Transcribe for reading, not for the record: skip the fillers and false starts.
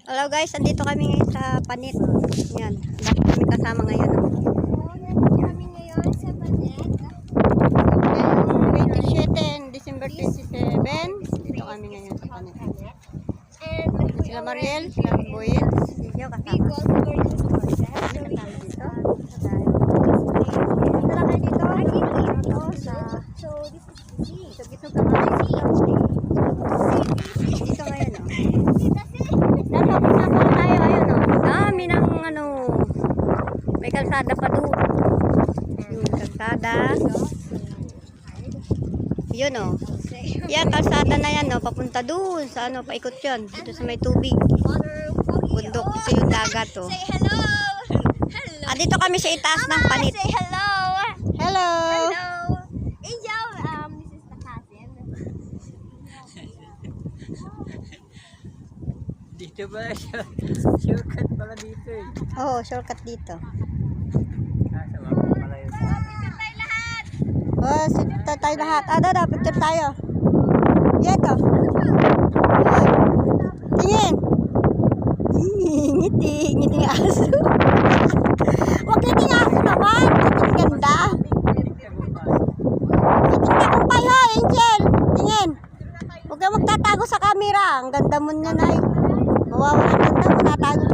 Hello guys, andito kami ngayon sa Panit. Yan, dami kami kasama ngayon. Kami ngayon sa Panit. 27, December 27. Dito kami ngayon sa Panit. And Sila Mariel, sila Boyet, si Gio we kasama. go to our news process. So we Kasama dito. dito lang kayo dito. Dito sa... So this is the sea. Dito ka ba? Dito ngayon o. Nasa tayo, ayun o. Dami ng ano. May kalsada pa doon. Yung kalsada. Yun o. Yan, kalsada na yan o. Papunta doon sa ano, paikot yun. Dito sa may tubig. Bundok. Ito yung dagat o. Say hello. Hello. Dito kami sa itaas ng Panit. Say hello. Hello! Hello. Angel, this is the cousin. Dito pala siya. Shortcut pala dito eh. Oo, shortcut dito. Nasa mga pala yun. Picture tayo lahat. Oh, tayo lahat. Dada, picture tayo. Yeto. Tingin. Ngiti. Ngiti ng aso. Huwag ngiti ng aso naman. Ang ganda. Ngiti ka kumpay ha, Angel. Tingin. Huwag ka magtatago sa camera. Ang ganda mo niya na eh. Mawawa ang ganda. Matatago